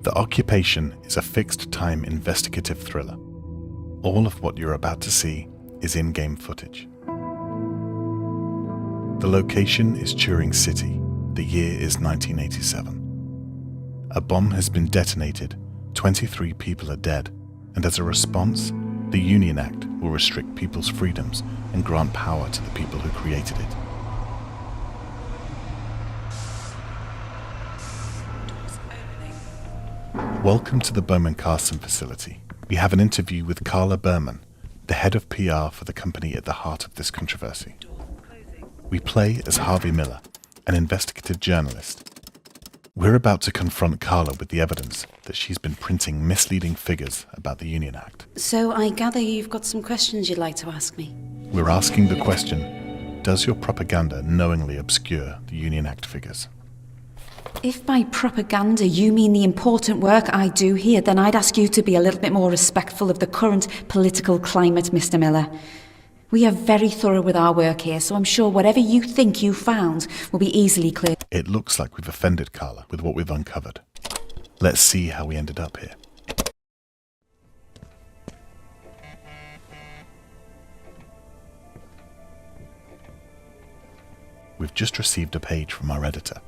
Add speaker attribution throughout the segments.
Speaker 1: The Occupation is a fixed-time investigative thriller. All of what you're about to see is in-game footage. The location is Turing City. The year is 1987. A bomb has been detonated, 23 people are dead, and as a response, the Union Act will restrict people's freedoms and grant power to the people who created it. Welcome to the Bowman-Carson facility. We have an interview with Carla Berman, the head of PR for the company at the heart of this controversy. We play as Harvey Miller, an investigative journalist. We're about to confront Carla with the evidence that she's been printing misleading figures about the Union Act.
Speaker 2: So I gather you've got some questions you'd like to ask me?
Speaker 1: We're asking the question, does your propaganda knowingly obscure the Union Act figures?
Speaker 2: If by propaganda you mean the important work I do here, then I'd ask you to be a little bit more respectful of the current political climate, Mr. Miller. We are very thorough with our work here, so I'm sure whatever you think you found will be easily cleared.
Speaker 1: It looks like we've offended Carla with what we've uncovered. Let's see how we ended up here. We've just received a page from our editor.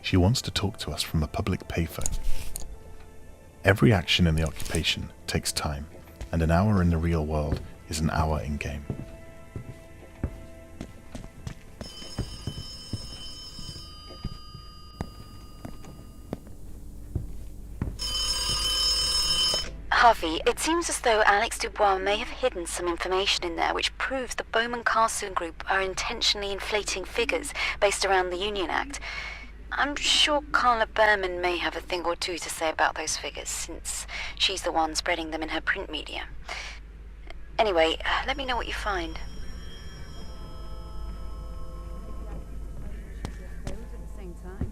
Speaker 1: She wants to talk to us from a public payphone. Every action in the Occupation takes time, and an hour in the real world is an hour in-game.
Speaker 3: Harvey, it seems as though Alex Dubois may have hidden some information in there which proves the Bowman-Carson Group are intentionally inflating figures based around the Union Act. I'm sure Carla Berman may have a thing or two to say about those figures, since she's the one spreading them in her print media. Anyway, let me know what you find.
Speaker 2: At the same time.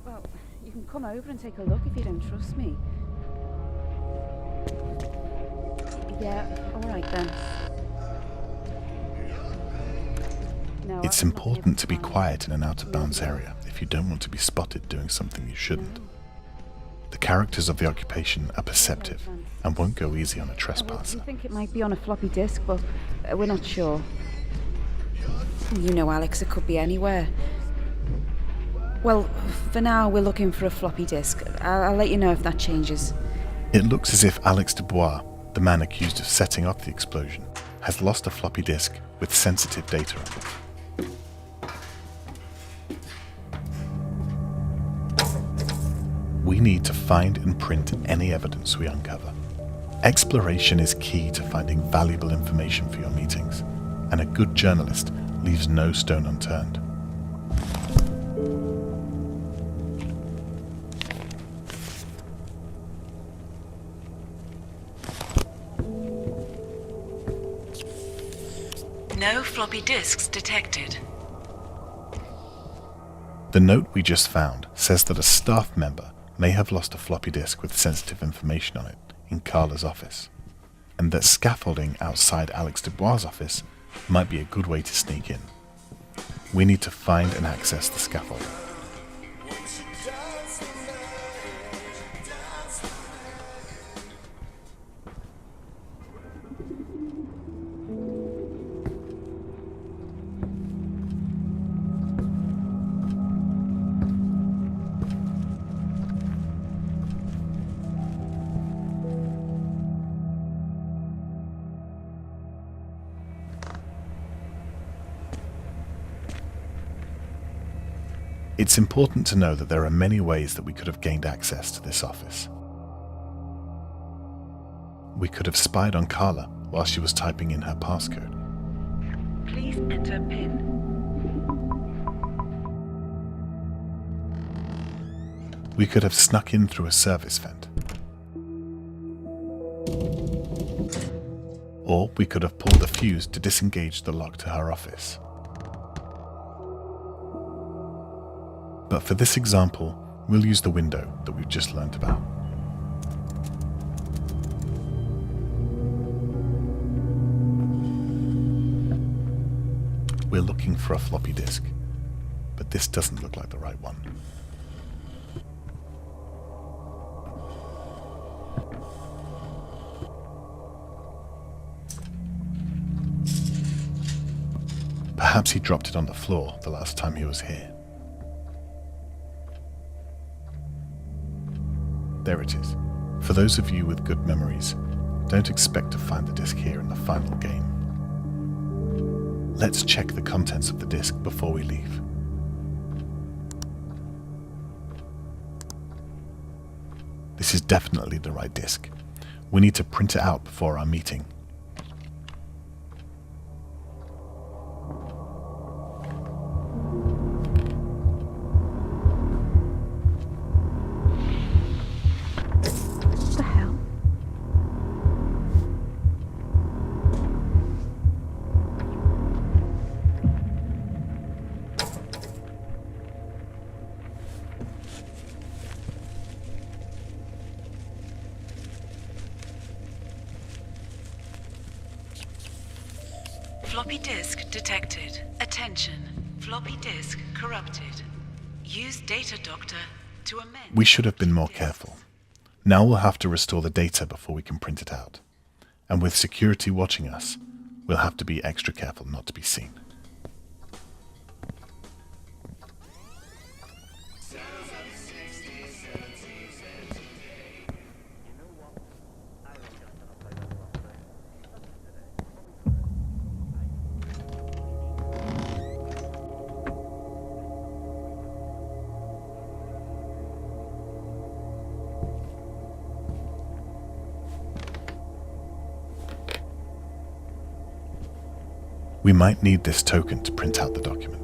Speaker 2: Well, you can come over and take a look if you don't trust me. Yeah, all right then. No,
Speaker 1: It's important to be quiet in an out-of-bounds area if you don't want to be spotted doing something you shouldn't. The characters of the Occupation are perceptive and won't go easy on a trespasser.
Speaker 2: We think it might be on a floppy disk, but we're not sure. You know, Alex, it could be anywhere. Well, for now, we're looking for a floppy disk. I'll let you know if that changes.
Speaker 1: It looks as if Alex Dubois, the man accused of setting off the explosion, has lost a floppy disk with sensitive data on it. We need to find and print any evidence we uncover. Exploration is key to finding valuable information for your meetings, and a good journalist leaves no stone unturned.
Speaker 4: No floppy disks detected.
Speaker 1: The note we just found says that a staff member may have lost a floppy disk with sensitive information on it in Carla's office, and that scaffolding outside Alex Dubois' office might be a good way to sneak in. We need to find and access the scaffolding. It's important to know that there are many ways that we could have gained access to this office. We could have spied on Carla while she was typing in her passcode.
Speaker 4: Please enter PIN.
Speaker 1: We could have snuck in through a service vent. Or we could have pulled the fuse to disengage the lock to her office. But for this example, we'll use the window that we've just learnt about. We're looking for a floppy disk, but this doesn't look like the right one. Perhaps he dropped it on the floor the last time he was here. There it is. For those of you with good memories, don't expect to find the disc here in the final game. Let's check the contents of the disc before we leave. This is definitely the right disc. We need to print it out before our meeting.
Speaker 2: What the hell?
Speaker 4: Floppy disk detected. Attention. Floppy disk corrupted. Use data doctor to amend.
Speaker 1: We should have been more careful. Now we'll have to restore the data before we can print it out. And with security watching us, we'll have to be extra careful not to be seen. We might need this token to print out the document.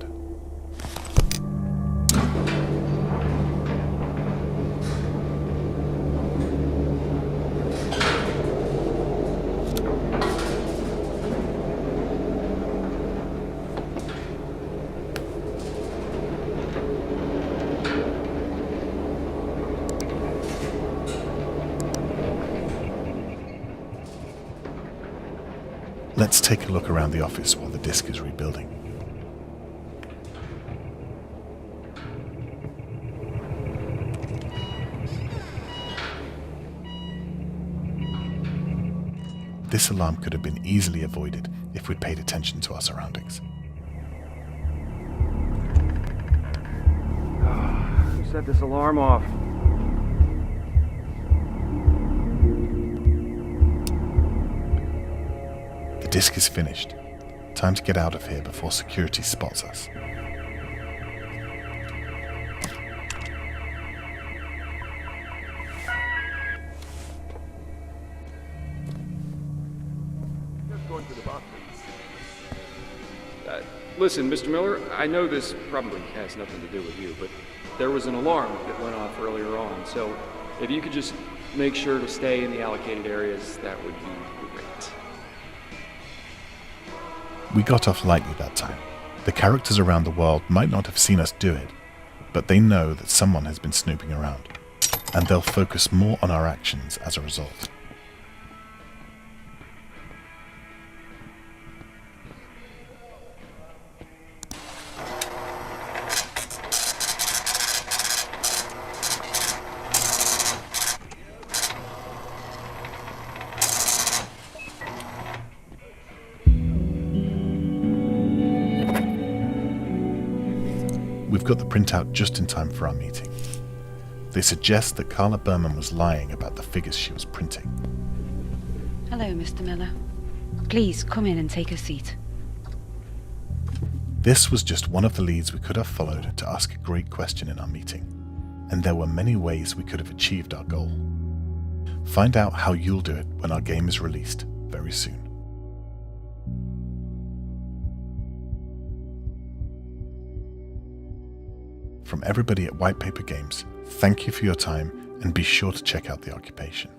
Speaker 1: Let's take a look around the office while the disk is rebuilding. This alarm could have been easily avoided if we'd paid attention to our surroundings.
Speaker 5: Who set this alarm off?
Speaker 1: The disk is finished. Time to get out of here before security spots us.
Speaker 5: Just going to the bathroom. Listen, Mr. Miller, I know this probably has nothing to do with you, but there was an alarm that went off earlier on, so if you could just make sure to stay in the allocated areas, that would be great.
Speaker 1: We got off lightly that time. The characters around the world might not have seen us do it, but they know that someone has been snooping around, and they'll focus more on our actions as a result. We've got the printout just in time for our meeting. They suggest that Carla Berman was lying about the figures she was printing.
Speaker 2: Hello, Mr. Miller. Please come in and take a seat.
Speaker 1: This was just one of the leads we could have followed to ask a great question in our meeting, and there were many ways we could have achieved our goal. Find out how you'll do it when our game is released very soon. From everybody at White Paper Games, thank you for your time and be sure to check out The Occupation.